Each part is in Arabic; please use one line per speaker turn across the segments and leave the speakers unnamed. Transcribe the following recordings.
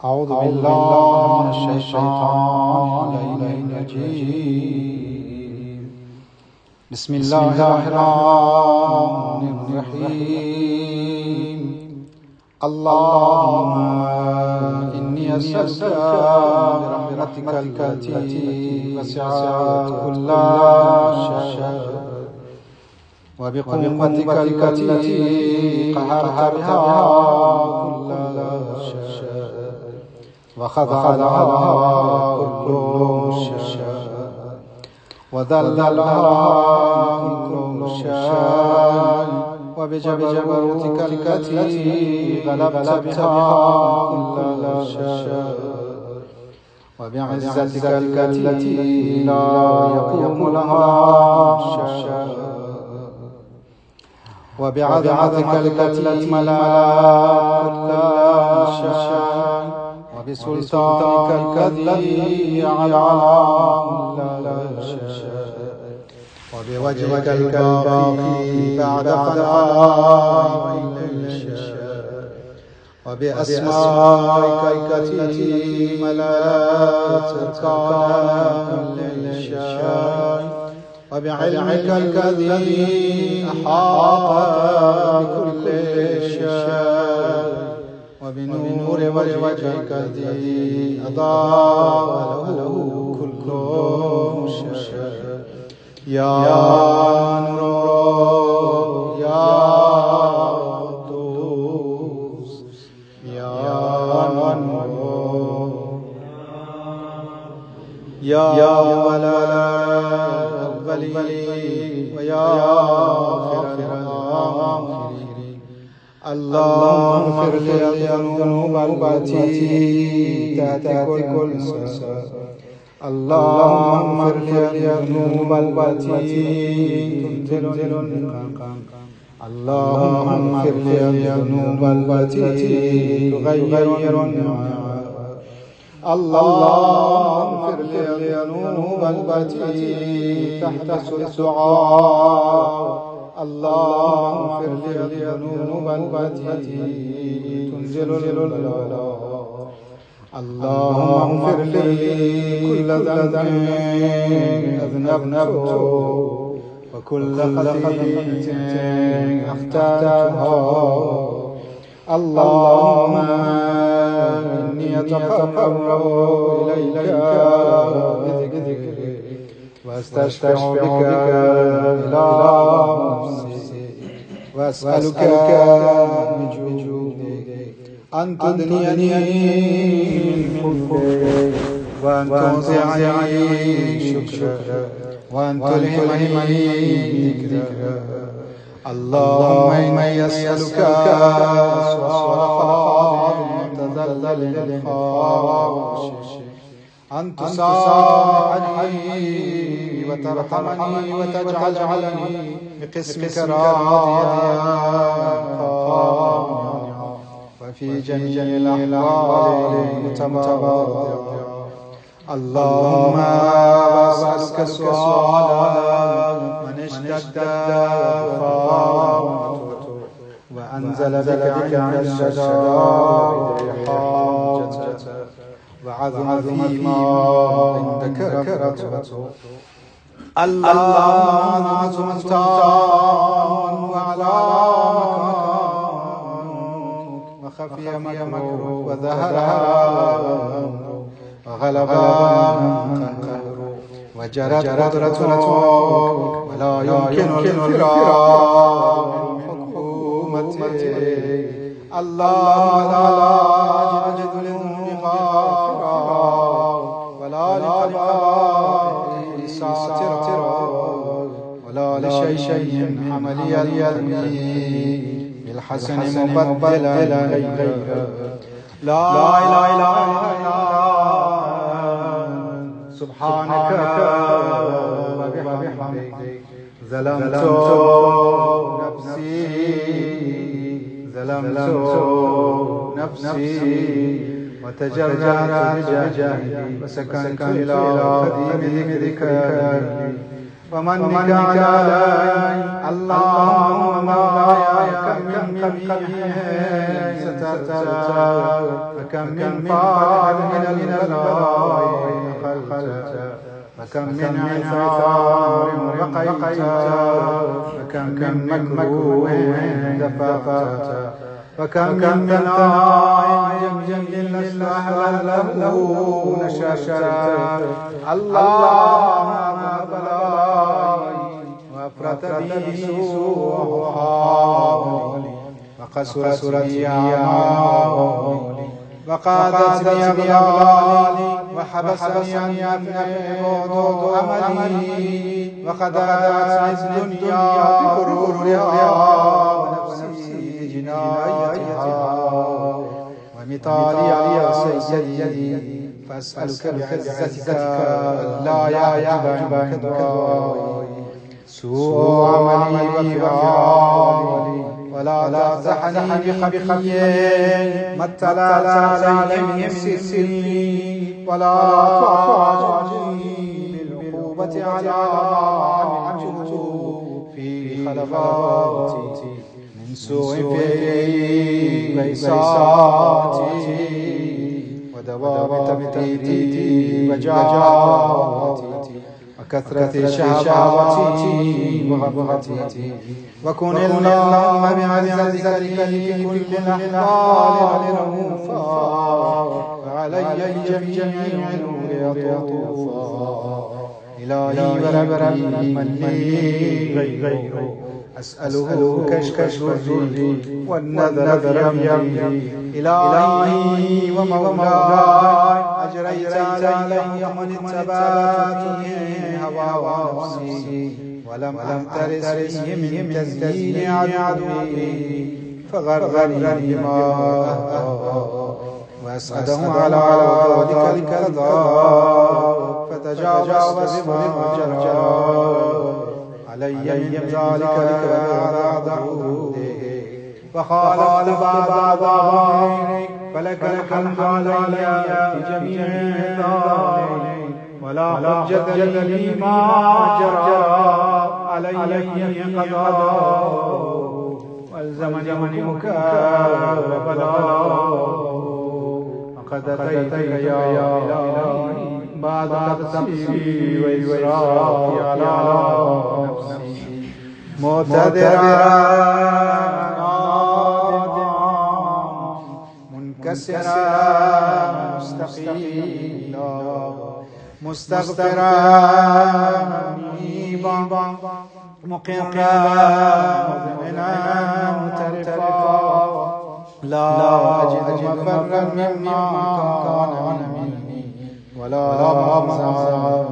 أعوذ بالله من الشيطان الرجيم. بسم الله الرحمن الرحيم. اللهم إني أسألك برحمتك التي وسعت كل شيء وبقوتك التي قهرت بها كل شيء وخضع لها كل شيء وذل لها كل شيء وبجبروتك التي غلبت بها كل شيء وبعزتك التي لا يقوم لها شيء وبعظمتك التي ملأت كل شيء وبسلطانك الذي على كل شيء وبوجهك الباقي بعد فناء كل شيء وبأسمائك التي ملأت أركان كل شيء وبعلمك الذي أحاط بكل شيء وبنور وجهك الذي أضاء له كل شيء يا نور يا قدوس يا نور يا ولا ويا غافر الغافرين. اللهم اغفر لي ذنوب التي تأتي كل سنة. اللهم اغفر لي ذنوب التي تنزل النقم. اللهم اغفر لي ذنوب التي تغير النعم. اللهم اغفر لي ذنوب التي تحبس الدعاء. اللهم اغفر لي ذنوب التي تنزل البلاء. اللهم اغفر لي كل ذنب أذنبته وكل خطيئة أخطأتها. اللهم إني أتقرب إليك بذكرك واستشفع بك إلى نفسي وأسألك بجودك أن تدنيني من فضلك وأن توسعني شكرك وأن تلهمني ذكرك. اللهم إني أسألك سؤال متذلل خاشع أن تسامحني وترحمني وتجعلني بقسمك راضيا وفي جميع الأحوال متواضعا. اللهم أسألك سؤال من اشتد فاقته وأنزل بك عند الشدائد حاجته وعظم فيما عندك كرته. اللهم عظم سلطان وعلى مكانك وخفي مكروه وظهر وغلب قهره وجرت قدرتك ولا يمكن الانفراد من حكومته. اللهم لا أجد لذنوب غافرا ولا لخطائه ساترا ولا لشيء عملي اليمين بالحسن مبدلا غيره. لا إله إلا سبحانك وبحمدك ظلمت نفسي وتجرأت بجهلي وسكنت إلى قديم ذكري ومنك علي. اللهم مولاي كم من قبيح سترت فكم من فاض من البلاء نقلت فكم من عثار بقيت فكم من مكروه دفعت فكم من بلاء جميل أسلح له نشرت اللهم بلاء وأفرت بي سوء حالي وقسرت بي أعمالي وقادتني أغلالي وحبسني عن بعد أملي وخدعتني الدنيا بغرورها ونفسي جنايتها ومثالي يا سيدي فأسألك بعزتك لا يعجب عنك دعائي سوء عملي وفعالي ولا تفضحني بخفي ما اطلعت عليه سري ولا تعاقبني بالعقوبة على ما عملته في خلفاتي من سوء في بيساتي ودوام تبتيتي وجعاتي وكثرة شهواتي وغبغتي وكن اللهم بعزتك في كل الأحوال رؤوفا وعلي بجميع الأمور يطوفا إلهي وربي من لي غيره أسأله كشف الذل والنذر في أمري إلهي ومولاي أجريت علي من اتبعتني هوى ونفسي ولم أهترس فيه من تزيين عدوي فغرني ما أهوى وأسعده على ذلك الرضا فتجاوز بما جرى علي من ذلك بعد عهوده فخالفت بعض ظاهرك فلك الحمد علي في جميع ذلك ولا حجة لي ما جرى علي قضاء والزمن مكاب وبلاء وقد أتيتك يا إلهي بعد تقصيري وإسرافي على نفسي معتذرا منكسرا مستقيلا مستغفرا منيبا مقرا مذعنا مترفا لا أجد مفرا مما كان مني ولا مفزعا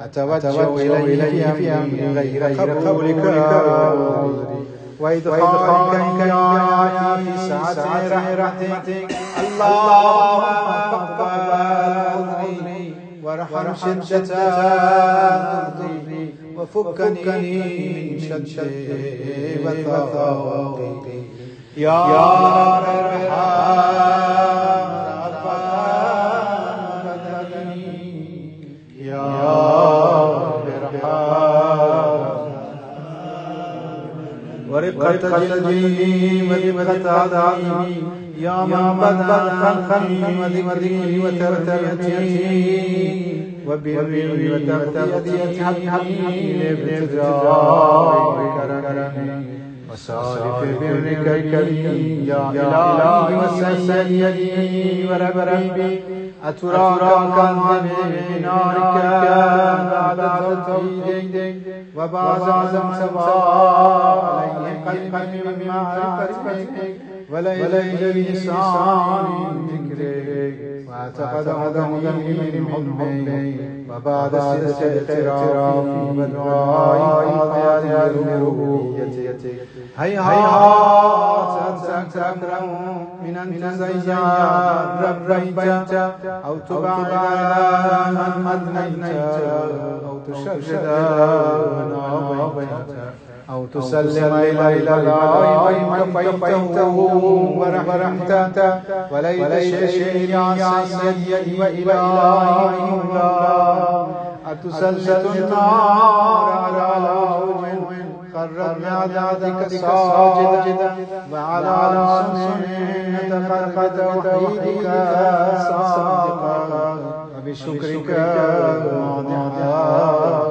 أتوجه إليه في أمر غير قبولك وإدخالك إياي في سعة رحمتك اللهم فاقبل عذري وارحم شدة ضري وفكني من شد وثاقي يا رب ورقة جلدي ورقة عظيمي يا من بدأ خلقي وذكري وتربيتي وبري وتغطيتي لابتداء كرمي وصارف برك الكريم يا إلهي وسيدي وربي أتراك كذب بنارك بعد التوحيد وبعد سواء عليه قلبي من معرفتك وليل لسان ذكرك واعتقد هدى من حبك وبعد سلسلة اعترافي ودعائي خيال ربوبيتك هيهات أن تكرم من أن تزين ربيت أو تبعد عن من أدنيت أو تشرد من أبيت أو تسلم إلى الله وإن كفيته ورحمته وليس شيء عن سيدي وإلهي مولا أتسلط النار على عدو قرب بعدادك ساجدا وعلى سنة قد توحيدك صادقا وبشكرك ماضحا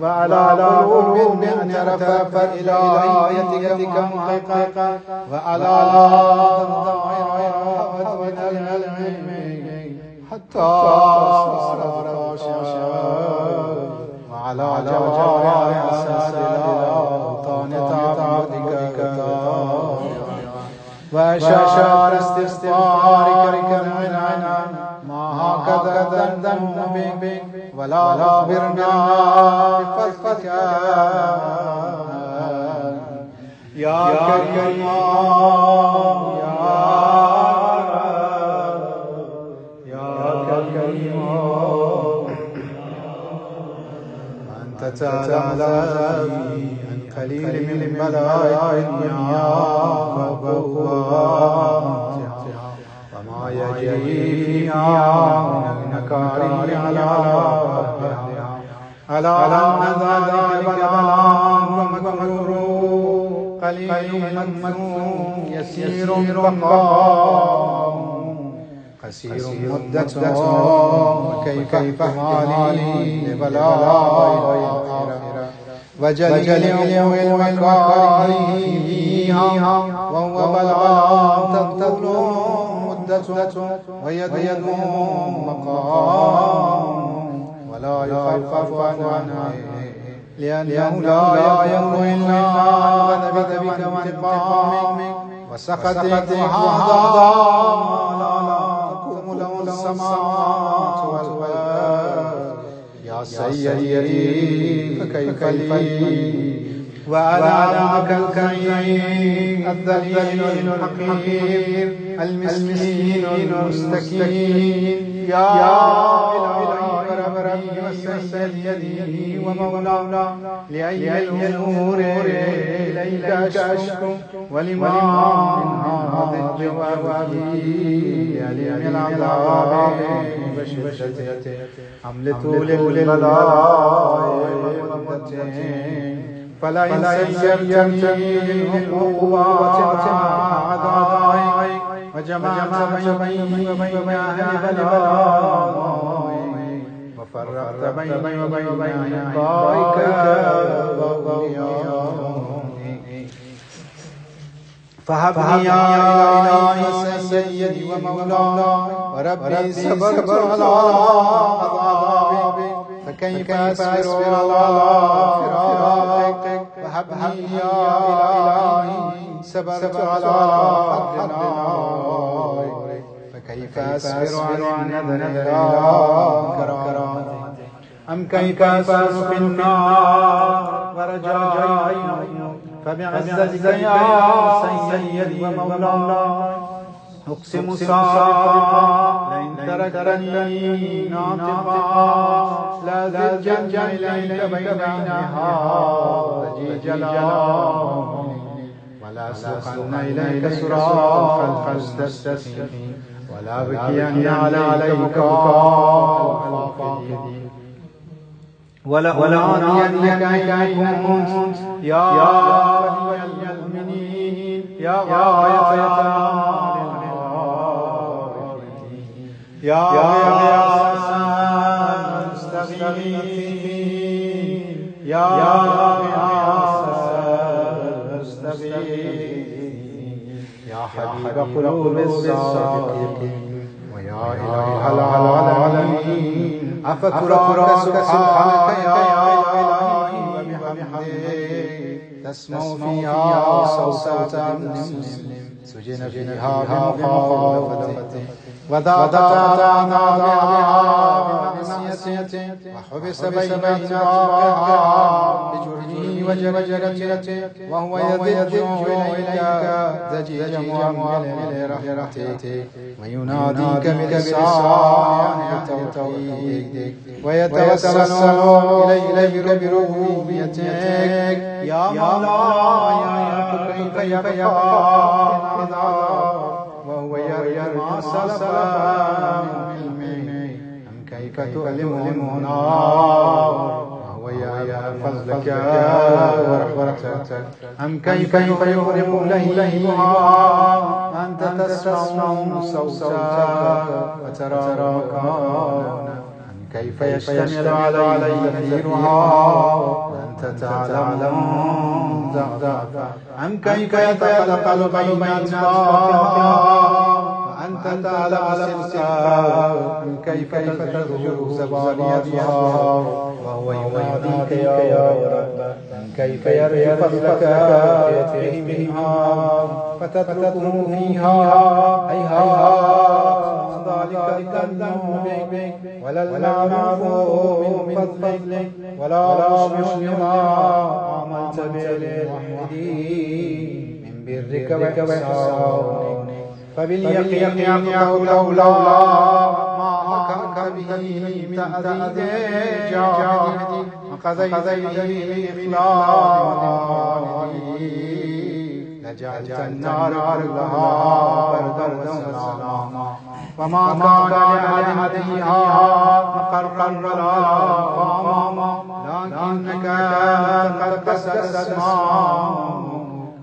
وعلى قلوب اعترفت إلهيتك محققا وعلى ضمائر من العلم حتى صار خاشعا وعلى جوارح أساد الأوطان تعبدك وأشار استغفارك منعنا ما هكذا ذنب بك ولا أخبرنا بفضلك يا كريم أنت تعلم عن قليل من بلاء الدنيا وما يجري فيها من النكار على ذلك بلاء ومكروه قليل مكروه يسير بقاء قصير مدة وكيف حالي لبلاء وجليل والمكاره فيها وهو بلاء تطول مدة ويدوم مقام ولا يخفف عنه لأنه لا يمر إلا عن غضبك وانتقامك وسخطك هذا لا تقوم له السماوات والأرض يا سيدي فكيف لي وأنا كالكريم الذليل الحقير المسكين المستكين يا ربي وسيدي ومولانا لأي الأمور إليك أشكو ولما من هذا الجواب يلي العذاب وشدته حملة للبلاء فلا إن سيرتني بالعقوبات أعدائي وجمعت بيني وبين أهل بلائي وفرقت بيني وبين أحبائك وأوليائي فهبني يا إلهي سيدي ومولاي وربي صبرت على عذابي فكيف أصبر على فراقك وهبني يا إلهي صبرت على حدنا فكيف أصبر عن نذر كرامتك أم كيف أصبر في النار ورجائي فبعزتك يا سيدي ومولاي أقسم صادقا لئن تركتني ناطقا لا ذل إليك بينها رجي جلال ولا سوقن إليك صراخ الفلسفين ولا بكيان عليك الخافضين ولا أنادينك إن كنت يا ولي المؤمنين يا غاية يا غياث المستغيثين يا غياث المستغيثين يا حبيب قلوب الصادقين ويا إله العالمين أفكرك سبحانك يا إلهي وبحمدك تسمع فيها صوت مسلم سجن فيها بمخالفته وذاقت عذابها بمعصيته وحبس بين أصبعها بجرمه وجرجرته وهو يضج إليك زجيجا معامل رحمته ويناديك بلسان توحيدك ويتوسل إليك بربوبيتك يا مولاي كيف يبقى وهو يرى ما سلف من علمه أم كيف تؤلمه النار وهو فضلك ورحمتك أم كيف يغرق لهيبها وأنت تسمع صوتك وترى مكانك أم كيف يشتمل عليه نذيرها وأنت تعلم ضعفك أم كيف يتقلقل بين أطرافها وأنت تعلم سرها أم كيف تزجر زبانيتها وهو يناديك يا رب أم كيف يرجو فضلك في منها فتتركه فيها هيهات ذلك الذنب بك ولا المعروف من فضلك ولا رشد ما آمنت به من برك وإحسانك فباليقين يقول لولا ما حكمت به من تأذيب جاهدي وقضيت به بإخلاص لجعلت النار كلها بردا وسلاما وما كان لأحدها مقرا ولا قاما لكنك تقدس الأسماء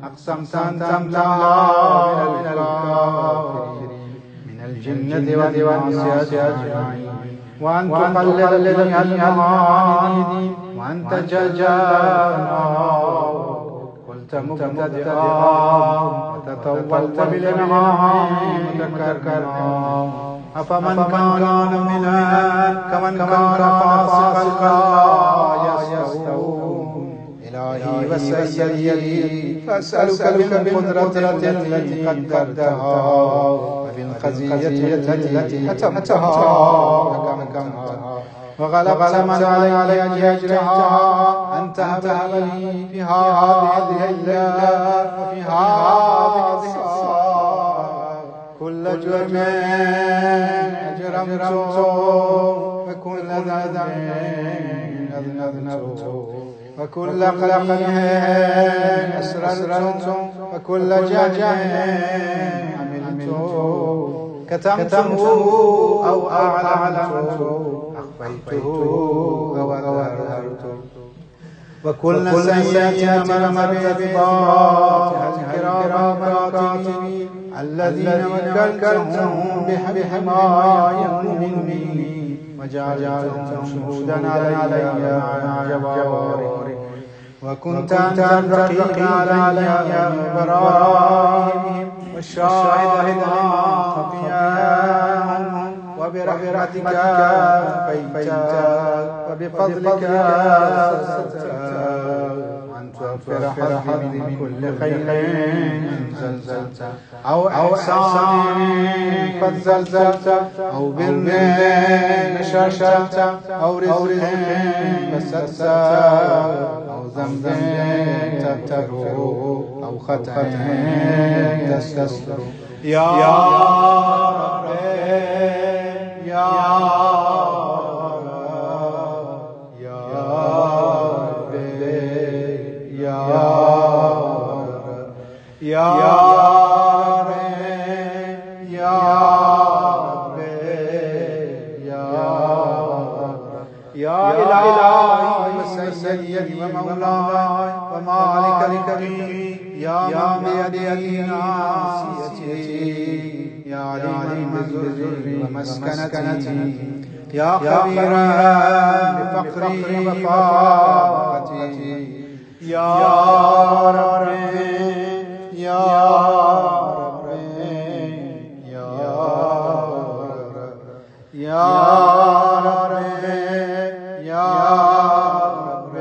أقسمت أن تملأها من الكافرين من الجنة والإنس أجمعين وأن تقلل لي المعاند وأن تجاجانا قلت مبتدئا وتطولت بالإنعام متكررا أفمن كان مؤمنا كمن كان فاسقا لا يستوون إلهي وسيدي فأسألك بالقدرة التي قدرتها وبالخزية التي حتمتها وغلبت من علي أجرها أن تهب لي في هذه الليلة وفي هذه الساعة كل جرم أجرمته وكل ذنب أذنبته وكل قلق أسررت وكل جهل عملته كتمته أو أعلمته أخفيته أو أظهرته وكل سيئة أمر بإثبات الكرام الكاتبين الذين وكلتهم بحماية مني وجعلتهم شهودا علي مع جوارحي وكنت أنت الرقيب علي براءهم والشاهد لما خفيا وبرحمتك فيت وبفضلك سترت وأن توفر حظي من كل خير أنزلت أو إحسان فزلزلت أو بر نشرت أو رزق بسطت أو ذنب تغفر أو خطأ تستر يا رب يا رب يا رب يا رب يا رب يا إلهي وسيدي ومولاي ومالك لي يا من بيده ناصيتي يا عليم ذري ومسكنتي يا خبيرا بفقري وفاقتي يا رب يا رب يا رب يا رب يا رب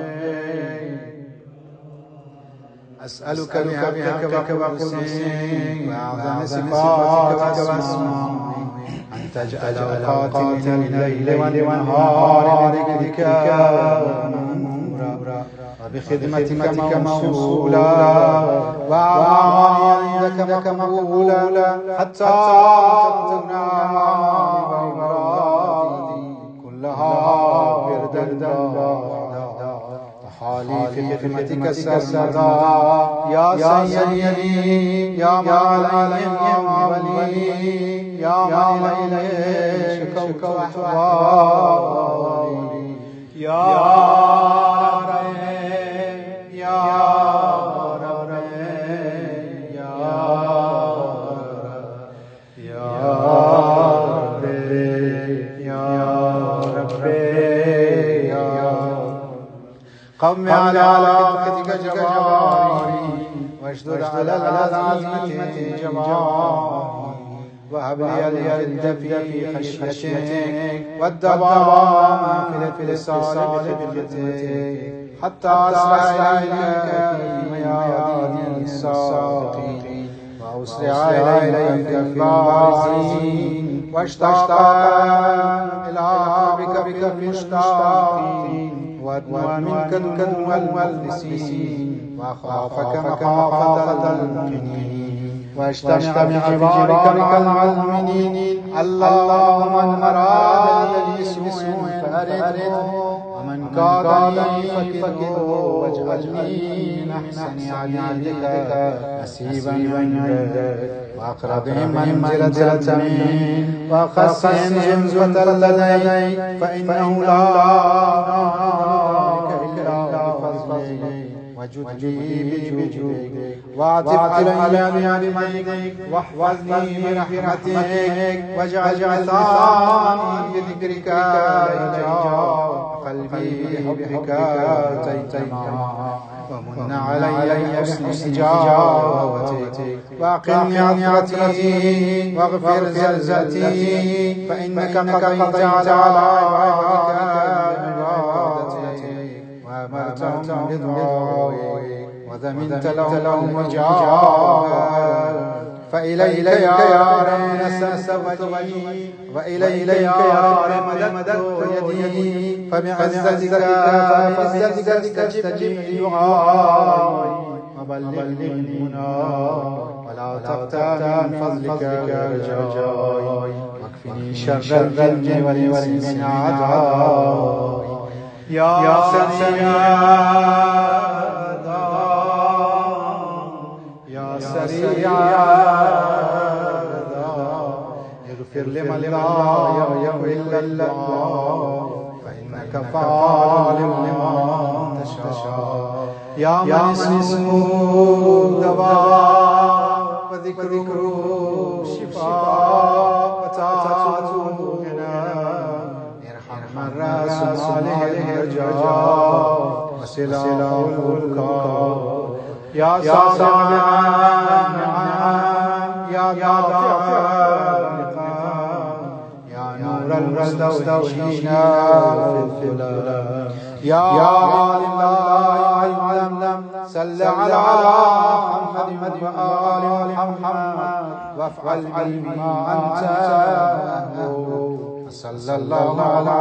أسألك بحقك وقدسك وأعظم صفاتك وأسمائك أن تجعل أوقاتي من الليل والنهار بذكرك ونورا وبخدمتك موصولا وأعمالي عندك مقبولا حتى تكون أعمالي ومرادي كلها بردا حالي في خدمتك سرمدا يا سيدي يا معلي يا ولي يا معلي شكوك وأحوالي يا رب قم على خدمتك جواري واشدد على العزيمة جواري وهب لي الجد في خشيتك والدوام في الاتصال بخدمتك حتى أسرع إليك في ميادين الساقين وأسرع إليك في البارزين واشتاق إلى بك المشتاقين وأدنى منك دنو المفلسين وأخافك مخافة المؤمنين وأجتمع بجوارك مع المؤمنين. اللهم من أرادني بسوء فأرده ومن كادني فكده واجعلني من أحسن عبيدك نسيبا عندك وأقربهم منزلة منك وأخسهم زنزوة لديك فإنه لا إلا بفضلك وجد لي بجودك واعطف علي بمنك واحفظني برحمتك واجعل لساني بذكرك رجاء قلبي بحبك تيتما ومن علي بحسن إجابتك وأقم نعمتي واغفر زلزلتي فإنك قضيت على عبادك وأمرتهم بدعائي وذمنت لهم وجاهك فإليك يا رب نسأت وجهي وإليك يا رب مددت يدي فبعزتك استجب دعائي وبلغني المنى ولا تقطع من فضلك رجائي واكفني شر الظلم والإنس من أعدائي يا سريع اغفر لمن لا يغفر إلا الله فإنك فعال لما تشاء يا من اسمه دواء وذكره شفاء وطاعته غنى ارحم من راس عليه رجاء وسلام الكون يا سامع يا دافع يا نور المستوحشين في الظلام يا عالم لا يعلم صل على محمد وآل محمد وافعل بما أنت أهله صلى الله على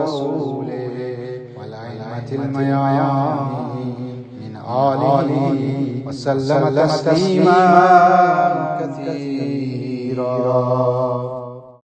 رسوله والأئمة الميامين من آله وسلم تسليما كثيرا.